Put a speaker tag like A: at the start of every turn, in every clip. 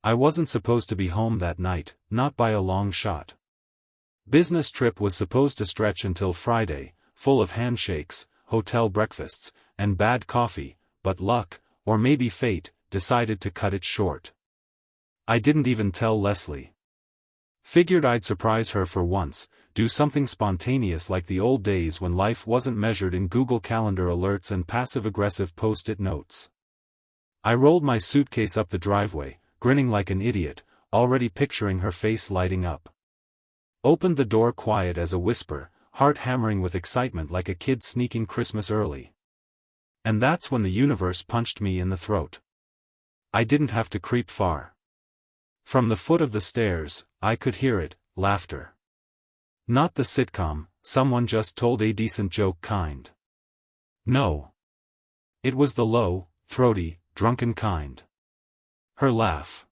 A: I wasn't supposed to be home that night, not by a long shot. Business trip was supposed to stretch until Friday, full of handshakes, hotel breakfasts, and bad coffee, but luck, or maybe fate, decided to cut it short. I didn't even tell Leslie. Figured I'd surprise her for once, do something spontaneous like the old days when life wasn't measured in Google Calendar alerts and passive-aggressive post-it notes. I rolled my suitcase up the driveway, grinning like an idiot, already picturing her face lighting up. Opened the door quiet as a whisper, heart hammering with excitement like a kid sneaking Christmas early. And that's when the universe punched me in the throat. I didn't have to creep far. From the foot of the stairs, I could hear it, laughter. Not the sitcom, someone just told a decent joke kind. No. It was the low, throaty, drunken kind. Her laugh.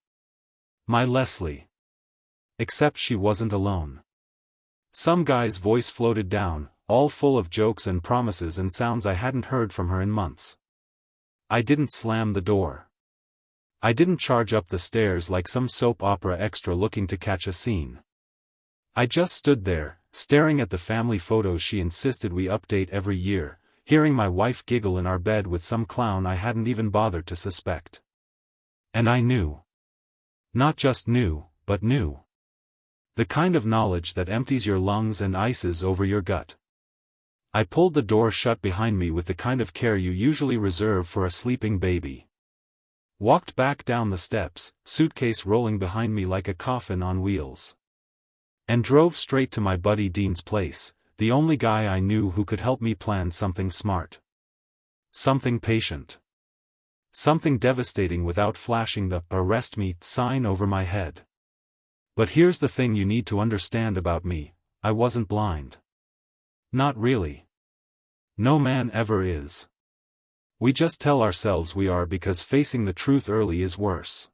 A: My Leslie. Except she wasn't alone. Some guy's voice floated down, all full of jokes and promises and sounds I hadn't heard from her in months. I didn't slam the door. I didn't charge up the stairs like some soap opera extra looking to catch a scene. I just stood there, staring at the family photos she insisted we update every year, hearing my wife giggle in our bed with some clown I hadn't even bothered to suspect. And I knew. Not just knew, but knew. The kind of knowledge that empties your lungs and ices over your gut. I pulled the door shut behind me with the kind of care you usually reserve for a sleeping baby. Walked back down the steps, suitcase rolling behind me like a coffin on wheels. And drove straight to my buddy Dean's place, the only guy I knew who could help me plan something smart. Something patient. Something devastating without flashing the "arrest me" sign over my head. But here's the thing you need to understand about me, I wasn't blind. Not really. No man ever is. We just tell ourselves we are because facing the truth early is worse.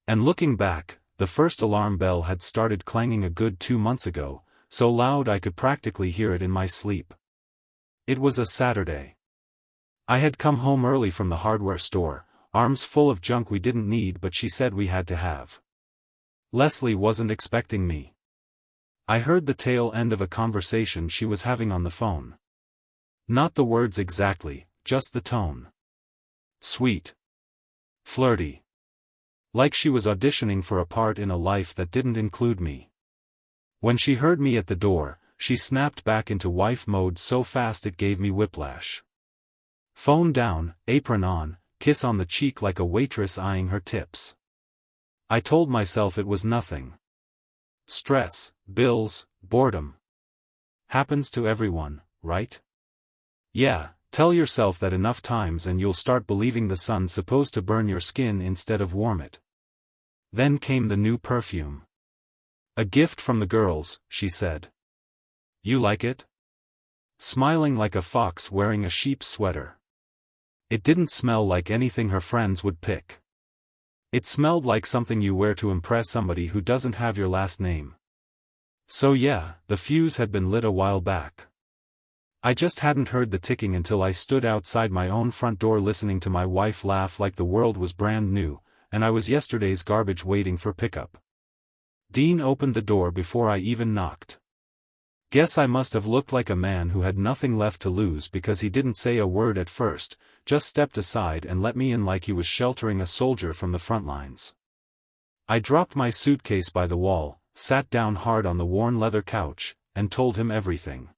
A: And looking back, the first alarm bell had started clanging a good 2 months ago, so loud I could practically hear it in my sleep. It was a Saturday. I had come home early from the hardware store, arms full of junk we didn't need but she said we had to have. Leslie wasn't expecting me. I heard the tail end of a conversation she was having on the phone. Not the words exactly, just the tone. Sweet. Flirty. Like she was auditioning for a part in a life that didn't include me. When she heard me at the door, she snapped back into wife mode so fast it gave me whiplash. Phone down, apron on, kiss on the cheek like a waitress eyeing her tips. I told myself it was nothing. Stress, bills, boredom. Happens to everyone, right? Yeah, tell yourself that enough times and you'll start believing the sun's supposed to burn your skin instead of warm it. Then came the new perfume. A gift from the girls, she said. You like it? Smiling like a fox wearing a sheep's sweater. It didn't smell like anything her friends would pick. It smelled like something you wear to impress somebody who doesn't have your last name. So yeah, the fuse had been lit a while back. I just hadn't heard the ticking until I stood outside my own front door listening to my wife laugh like the world was brand new, and I was yesterday's garbage waiting for pickup. Dean opened the door before I even knocked. Guess I must have looked like a man who had nothing left to lose because he didn't say a word at first, just stepped aside and let me in like he was sheltering a soldier from the front lines. I dropped my suitcase by the wall, sat down hard on the worn leather couch, and told him everything.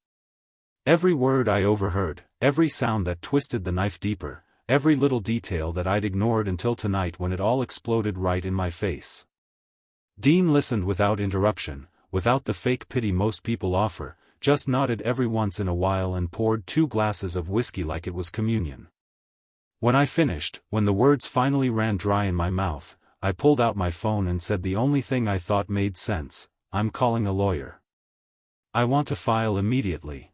A: Every word I overheard, every sound that twisted the knife deeper, every little detail that I'd ignored until tonight when it all exploded right in my face. Dean listened without interruption, without the fake pity most people offer, just nodded every once in a while and poured 2 glasses of whiskey like it was communion. When I finished, when the words finally ran dry in my mouth, I pulled out my phone and said the only thing I thought made sense, I'm calling a lawyer. I want to file immediately.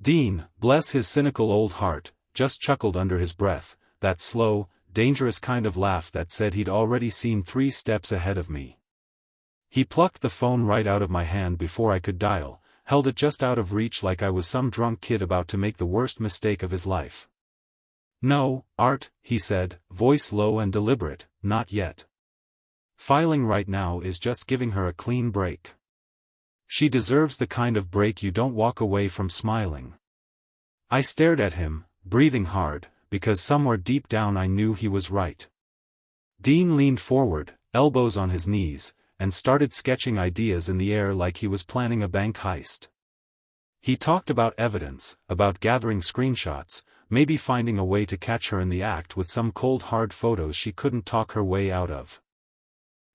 A: Dean, bless his cynical old heart, just chuckled under his breath, that slow, dangerous kind of laugh that said he'd already seen 3 steps ahead of me. He plucked the phone right out of my hand before I could dial, held it just out of reach like I was some drunk kid about to make the worst mistake of his life. No, Art, he said, voice low and deliberate, not yet. Filing right now is just giving her a clean break. She deserves the kind of break you don't walk away from smiling. I stared at him, breathing hard, because somewhere deep down I knew he was right. Dean leaned forward, elbows on his knees, and started sketching ideas in the air like he was planning a bank heist. He talked about evidence, about gathering screenshots, maybe finding a way to catch her in the act with some cold hard photos she couldn't talk her way out of.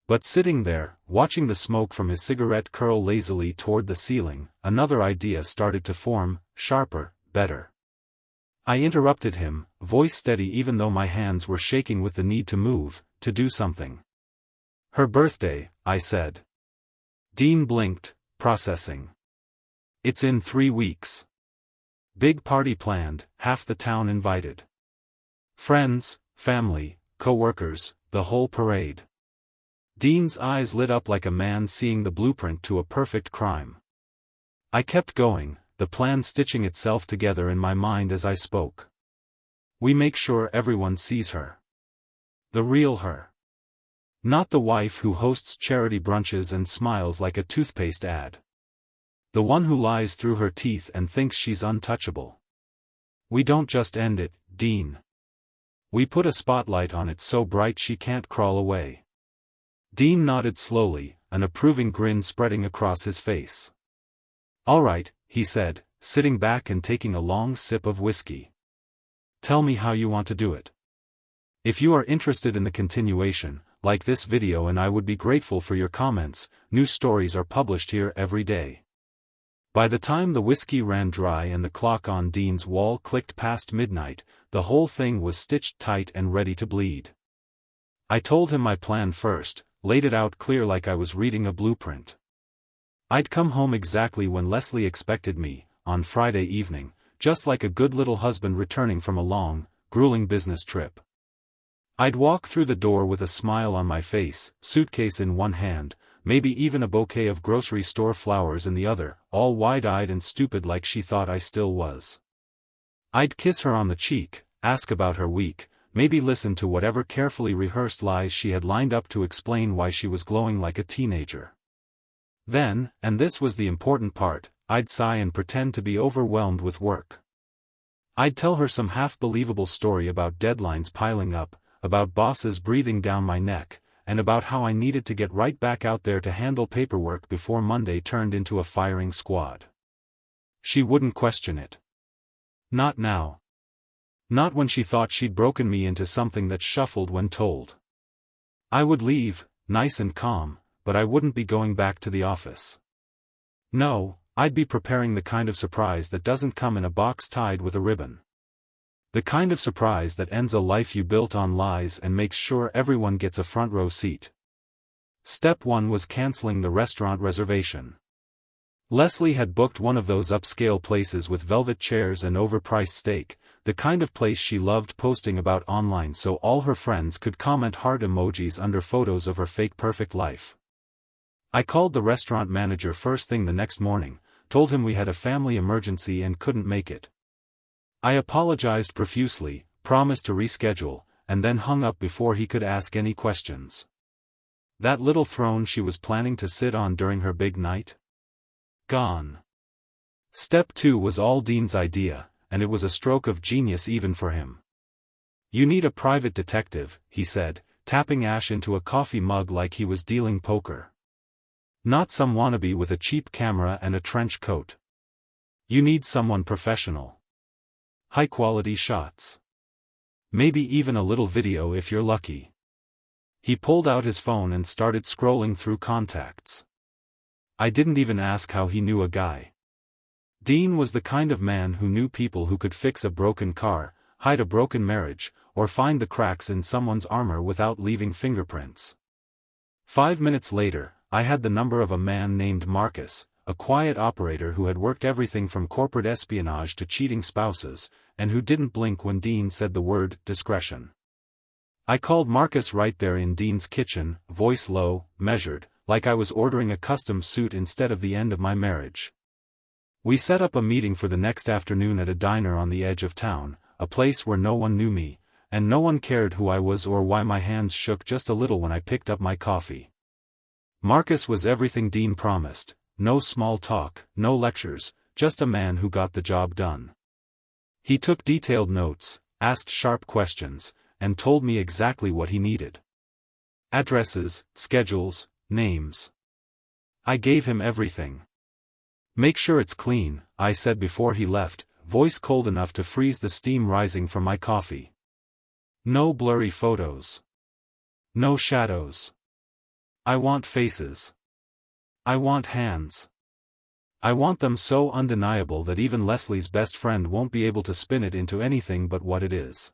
A: But sitting there, watching the smoke from his cigarette curl lazily toward the ceiling, another idea started to form, sharper, better. I interrupted him, voice steady even though my hands were shaking with the need to move, to do something. Her birthday, I said. Dean blinked, processing. It's in 3 weeks. Big party planned, half the town invited. Friends, family, co-workers, the whole parade. Dean's eyes lit up like a man seeing the blueprint to a perfect crime. I kept going, the plan stitching itself together in my mind as I spoke. We make sure everyone sees her. The real her. Not the wife who hosts charity brunches and smiles like a toothpaste ad. The one who lies through her teeth and thinks she's untouchable. We don't just end it, Dean. We put a spotlight on it so bright she can't crawl away. Dean nodded slowly, an approving grin spreading across his face. All right, he said, sitting back and taking a long sip of whiskey. Tell me how you want to do it. If you are interested in the continuation, like this video, and I would be grateful for your comments. New stories are published here every day. By the time the whiskey ran dry and the clock on Dean's wall clicked past midnight, the whole thing was stitched tight and ready to bleed. I told him my plan first, laid it out clear like I was reading a blueprint. I'd come home exactly when Leslie expected me, on Friday evening, just like a good little husband returning from a long, grueling business trip. I'd walk through the door with a smile on my face, suitcase in one hand, maybe even a bouquet of grocery store flowers in the other, all wide-eyed and stupid like she thought I still was. I'd kiss her on the cheek, ask about her week, maybe listen to whatever carefully rehearsed lies she had lined up to explain why she was glowing like a teenager. Then, and this was the important part, I'd sigh and pretend to be overwhelmed with work. I'd tell her some half-believable story about deadlines piling up, about bosses breathing down my neck, and about how I needed to get right back out there to handle paperwork before Monday turned into a firing squad. She wouldn't question it. Not now. Not when she thought she'd broken me into something that shuffled when told. I would leave, nice and calm, but I wouldn't be going back to the office. No, I'd be preparing the kind of surprise that doesn't come in a box tied with a ribbon. The kind of surprise that ends a life you built on lies and makes sure everyone gets a front row seat. Step 1 was canceling the restaurant reservation. Leslie had booked one of those upscale places with velvet chairs and overpriced steak, the kind of place she loved posting about online so all her friends could comment heart emojis under photos of her fake perfect life. I called the restaurant manager first thing the next morning, told him we had a family emergency and couldn't make it. I apologized profusely, promised to reschedule, and then hung up before he could ask any questions. That little throne she was planning to sit on during her big night? Gone. Step 2 was all Dean's idea, and it was a stroke of genius even for him. You need a private detective, he said, tapping ash into a coffee mug like he was dealing poker. Not some wannabe with a cheap camera and a trench coat. You need someone professional. High-quality shots. Maybe even a little video if you're lucky. He pulled out his phone and started scrolling through contacts. I didn't even ask how he knew a guy. Dean was the kind of man who knew people who could fix a broken car, hide a broken marriage, or find the cracks in someone's armor without leaving fingerprints. 5 minutes later, I had the number of a man named Marcus, a quiet operator who had worked everything from corporate espionage to cheating spouses, and who didn't blink when Dean said the word discretion. I called Marcus right there in Dean's kitchen, voice low, measured, like I was ordering a custom suit instead of the end of my marriage. We set up a meeting for the next afternoon at a diner on the edge of town, a place where no one knew me, and no one cared who I was or why my hands shook just a little when I picked up my coffee. Marcus was everything Dean promised: no small talk, no lectures, just a man who got the job done. He took detailed notes, asked sharp questions, and told me exactly what he needed. Addresses, schedules, names. I gave him everything. "Make sure it's clean," I said before he left, voice cold enough to freeze the steam rising from my coffee. "No blurry photos. No shadows. I want faces. I want hands. I want them so undeniable that even Leslie's best friend won't be able to spin it into anything but what it is."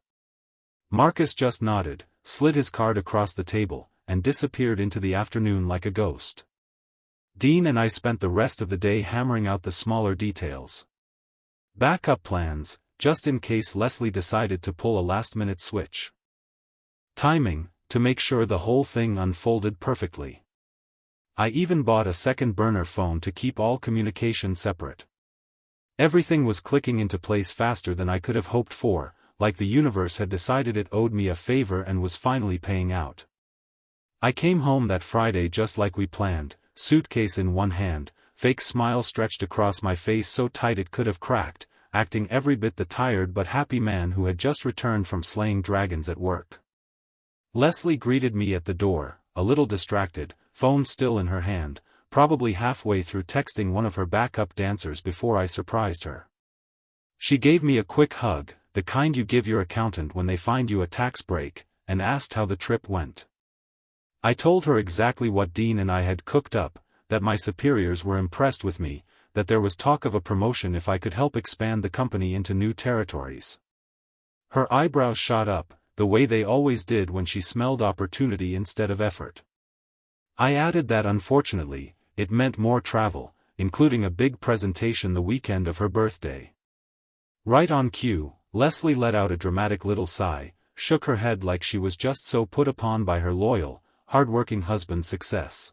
A: Marcus just nodded, slid his card across the table, and disappeared into the afternoon like a ghost. Dean and I spent the rest of the day hammering out the smaller details. Backup plans, just in case Leslie decided to pull a last-minute switch. Timing, to make sure the whole thing unfolded perfectly. I even bought a second burner phone to keep all communication separate. Everything was clicking into place faster than I could have hoped for, like the universe had decided it owed me a favor and was finally paying out. I came home that Friday just like we planned, suitcase in one hand, fake smile stretched across my face so tight it could have cracked, acting every bit the tired but happy man who had just returned from slaying dragons at work. Leslie greeted me at the door, a little distracted, phone still in her hand, probably halfway through texting one of her backup dancers before I surprised her. She gave me a quick hug, the kind you give your accountant when they find you a tax break, and asked how the trip went. I told her exactly what Dean and I had cooked up, that my superiors were impressed with me, that there was talk of a promotion if I could help expand the company into new territories. Her eyebrows shot up, the way they always did when she smelled opportunity instead of effort. I added that unfortunately, it meant more travel, including a big presentation the weekend of her birthday. Right on cue, Leslie let out a dramatic little sigh, shook her head like she was just so put upon by her loyal, hard-working husband's success.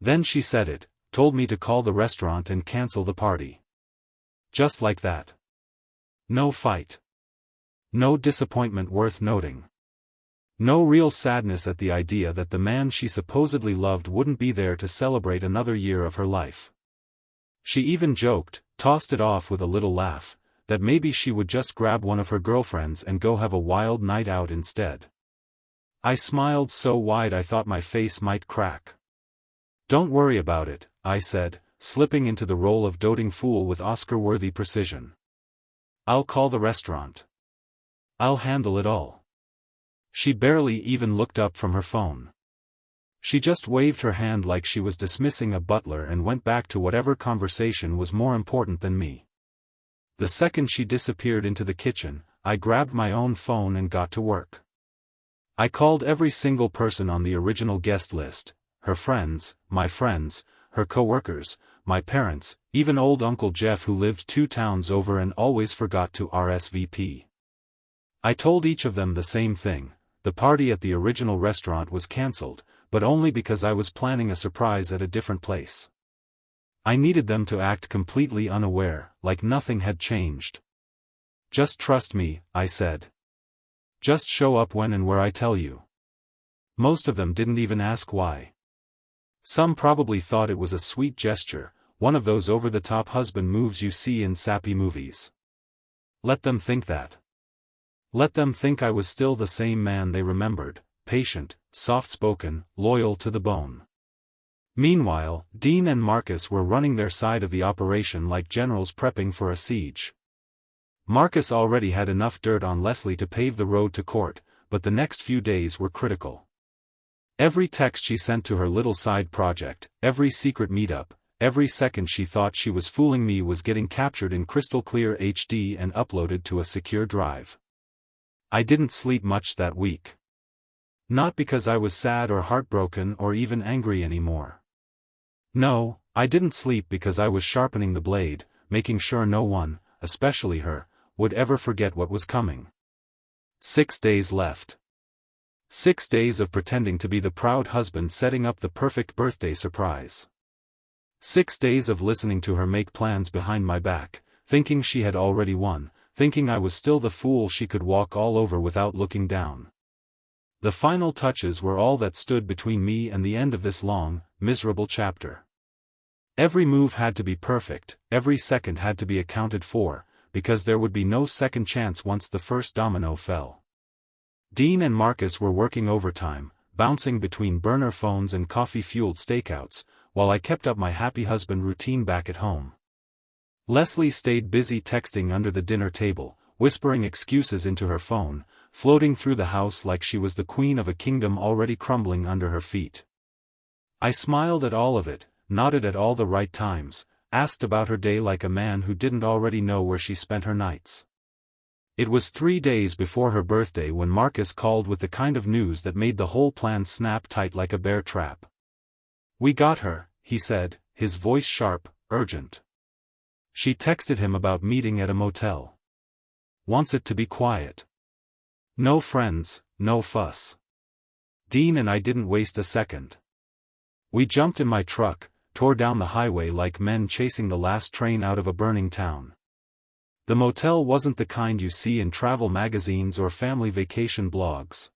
A: Then she said it, told me to call the restaurant and cancel the party. Just like that. No fight. No disappointment worth noting. No real sadness at the idea that the man she supposedly loved wouldn't be there to celebrate another year of her life. She even joked, tossed it off with a little laugh, that maybe she would just grab one of her girlfriends and go have a wild night out instead. I smiled so wide I thought my face might crack. "Don't worry about it," I said, slipping into the role of doting fool with Oscar-worthy precision. "I'll call the restaurant. I'll handle it all." She barely even looked up from her phone. She just waved her hand like she was dismissing a butler and went back to whatever conversation was more important than me. The second she disappeared into the kitchen, I grabbed my own phone and got to work. I called every single person on the original guest list, her friends, her coworkers, my parents, even old Uncle Jeff who lived 2 towns over and always forgot to RSVP. I told each of them the same thing: the party at the original restaurant was cancelled, but only because I was planning a surprise at a different place. I needed them to act completely unaware, like nothing had changed. "Just trust me," I said. "Just show up when and where I tell you." Most of them didn't even ask why. Some probably thought it was a sweet gesture, one of those over-the-top husband moves you see in sappy movies. Let them think that. Let them think I was still the same man they remembered, patient, soft-spoken, loyal to the bone. Meanwhile, Dean and Marcus were running their side of the operation like generals prepping for a siege. Marcus already had enough dirt on Leslie to pave the road to court, but the next few days were critical. Every text she sent to her little side project, every secret meetup, every second she thought she was fooling me was getting captured in crystal clear HD and uploaded to a secure drive. I didn't sleep much that week. Not because I was sad or heartbroken or even angry anymore. No, I didn't sleep because I was sharpening the blade, making sure no one, especially her, would ever forget what was coming. 6 days left. 6 days of pretending to be the proud husband setting up the perfect birthday surprise. 6 days of listening to her make plans behind my back, thinking she had already won, thinking I was still the fool she could walk all over without looking down. The final touches were all that stood between me and the end of this long, miserable chapter. Every move had to be perfect, every second had to be accounted for, because there would be no second chance once the first domino fell. Dean and Marcus were working overtime, bouncing between burner phones and coffee-fueled stakeouts, while I kept up my happy husband routine back at home. Leslie stayed busy texting under the dinner table, whispering excuses into her phone, floating through the house like she was the queen of a kingdom already crumbling under her feet. I smiled at all of it, nodded at all the right times, asked about her day like a man who didn't already know where she spent her nights. It was 3 days before her birthday when Marcus called with the kind of news that made the whole plan snap tight like a bear trap. "We got her," he said, his voice sharp, urgent. She texted him about meeting at a motel. "Wants it to be quiet. No friends, no fuss." Dean and I didn't waste a second. We jumped in my truck, tore down the highway like men chasing the last train out of a burning town. The motel wasn't the kind you see in travel magazines or family vacation blogs.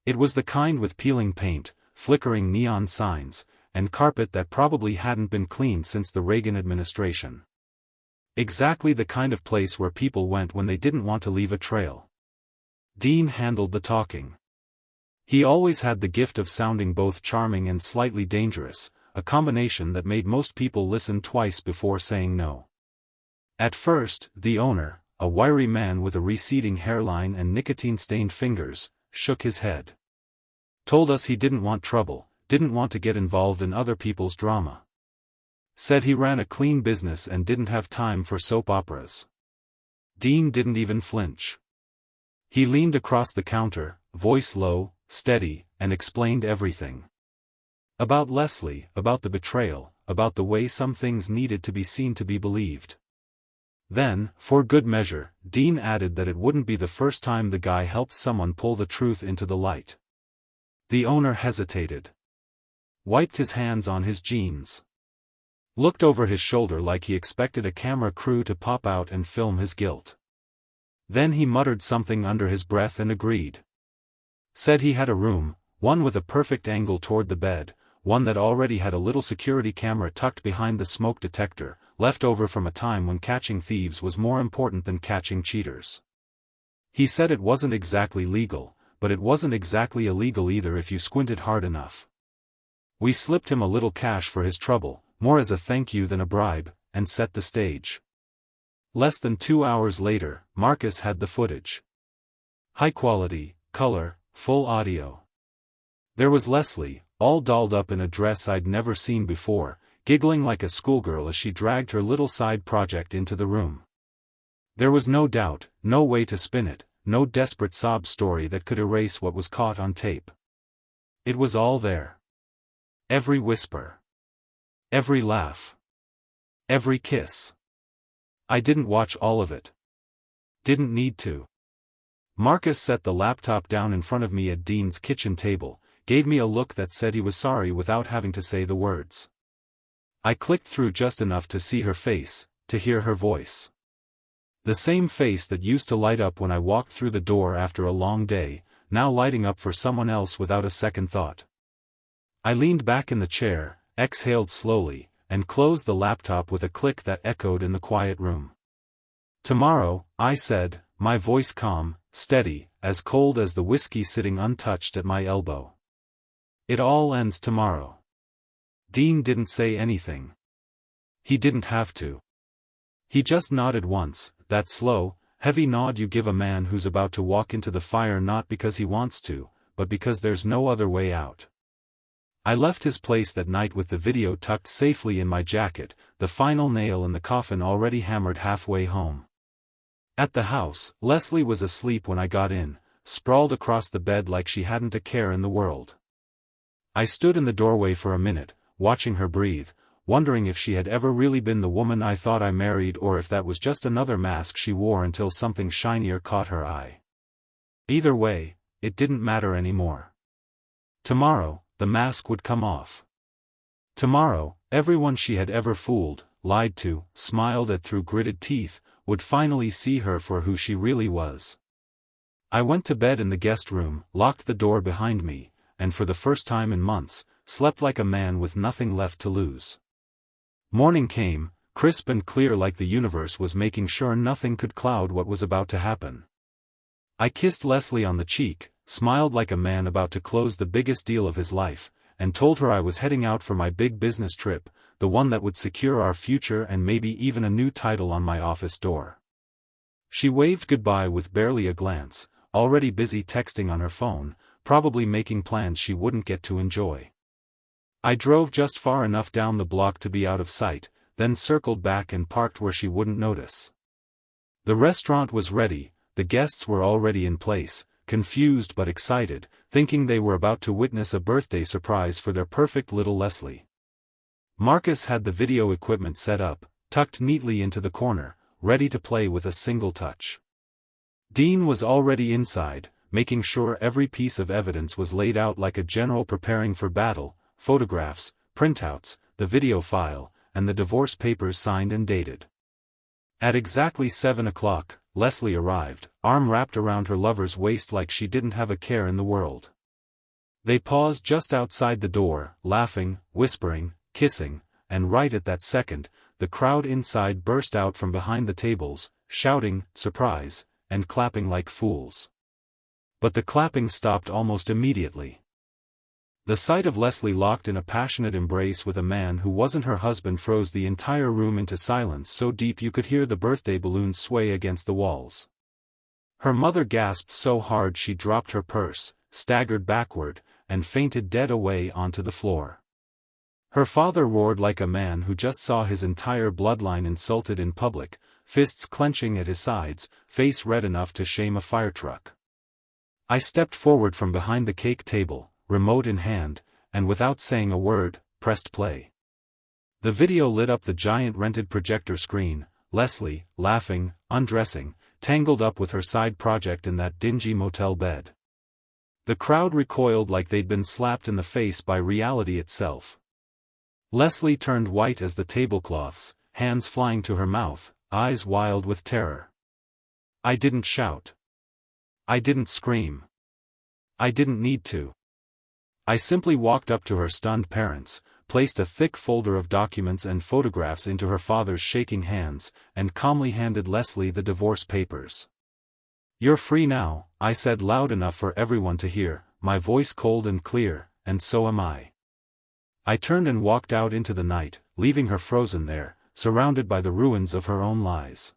A: It was the kind with peeling paint, flickering neon signs, and carpet that probably hadn't been cleaned since the Reagan administration. Exactly the kind of place where people went when they didn't want to leave a trail. Dean handled the talking. He always had the gift of sounding both charming and slightly dangerous, a combination that made most people listen twice before saying no. At first, the owner, a wiry man with a receding hairline and nicotine-stained fingers, shook his head. Told us he didn't want trouble, didn't want to get involved in other people's drama. Said he ran a clean business and didn't have time for soap operas. Dean didn't even flinch. He leaned across the counter, voice low, steady, and explained everything. About Leslie, about the betrayal, about the way some things needed to be seen to be believed. Then, for good measure, Dean added that it wouldn't be the first time the guy helped someone pull the truth into the light. The owner hesitated. Wiped his hands on his jeans. Looked over his shoulder like he expected a camera crew to pop out and film his guilt. Then he muttered something under his breath and agreed. Said he had a room, one with a perfect angle toward the bed, one that already had a little security camera tucked behind the smoke detector, left over from a time when catching thieves was more important than catching cheaters. He said it wasn't exactly legal, but it wasn't exactly illegal either if you squinted hard enough. We slipped him a little cash for his trouble, more as a thank you than a bribe, and set the stage. Less than 2 hours later, Marcus had the footage. High quality, color, full audio. There was Leslie, all dolled up in a dress I'd never seen before, giggling like a schoolgirl as she dragged her little side project into the room. There was no doubt, no way to spin it, no desperate sob story that could erase what was caught on tape. It was all there. Every whisper. Every laugh. Every kiss. I didn't watch all of it. Didn't need to. Marcus set the laptop down in front of me at Dean's kitchen table, gave me a look that said he was sorry without having to say the words. I clicked through just enough to see her face, to hear her voice. The same face that used to light up when I walked through the door after a long day, now lighting up for someone else without a second thought. I leaned back in the chair, exhaled slowly, and closed the laptop with a click that echoed in the quiet room. "Tomorrow," I said, my voice calm, steady, as cold as the whiskey sitting untouched at my elbow. "It all ends tomorrow." Dean didn't say anything. He didn't have to. He just nodded once, that slow, heavy nod you give a man who's about to walk into the fire not because he wants to, but because there's no other way out. I left his place that night with the video tucked safely in my jacket, the final nail in the coffin already hammered halfway home. At the house, Leslie was asleep when I got in, sprawled across the bed like she hadn't a care in the world. I stood in the doorway for a minute, watching her breathe, wondering if she had ever really been the woman I thought I married or if that was just another mask she wore until something shinier caught her eye. Either way, it didn't matter anymore. Tomorrow, the mask would come off. Tomorrow, everyone she had ever fooled, lied to, smiled at through gritted teeth, would finally see her for who she really was. I went to bed in the guest room, locked the door behind me, and for the first time in months, slept like a man with nothing left to lose. Morning came, crisp and clear like the universe was making sure nothing could cloud what was about to happen. I kissed Leslie on the cheek, smiled like a man about to close the biggest deal of his life, and told her I was heading out for my big business trip, the one that would secure our future and maybe even a new title on my office door. She waved goodbye with barely a glance, already busy texting on her phone, probably making plans she wouldn't get to enjoy. I drove just far enough down the block to be out of sight, then circled back and parked where she wouldn't notice. The restaurant was ready, the guests were already in place, confused but excited, thinking they were about to witness a birthday surprise for their perfect little Leslie. Marcus had the video equipment set up, tucked neatly into the corner, ready to play with a single touch. Dean was already inside, making sure every piece of evidence was laid out like a general preparing for battle: photographs, printouts, the video file, and the divorce papers signed and dated. At exactly 7 o'clock, Leslie arrived, arm wrapped around her lover's waist like she didn't have a care in the world. They paused just outside the door, laughing, whispering, kissing, and right at that second, the crowd inside burst out from behind the tables, shouting, "Surprise," and clapping like fools. But the clapping stopped almost immediately. The sight of Leslie locked in a passionate embrace with a man who wasn't her husband froze the entire room into silence so deep you could hear the birthday balloons sway against the walls. Her mother gasped so hard she dropped her purse, staggered backward, and fainted dead away onto the floor. Her father roared like a man who just saw his entire bloodline insulted in public, fists clenching at his sides, face red enough to shame a fire truck. I stepped forward from behind the cake table, remote in hand, and without saying a word, pressed play. The video lit up the giant rented projector screen, Leslie, laughing, undressing, tangled up with her side project in that dingy motel bed. The crowd recoiled like they'd been slapped in the face by reality itself. Leslie turned white as the tablecloths, hands flying to her mouth, eyes wild with terror. I didn't shout. I didn't scream. I didn't need to. I simply walked up to her stunned parents, placed a thick folder of documents and photographs into her father's shaking hands, and calmly handed Leslie the divorce papers. "You're free now," I said loud enough for everyone to hear, my voice cold and clear, "and so am I." I turned and walked out into the night, leaving her frozen there, surrounded by the ruins of her own lies.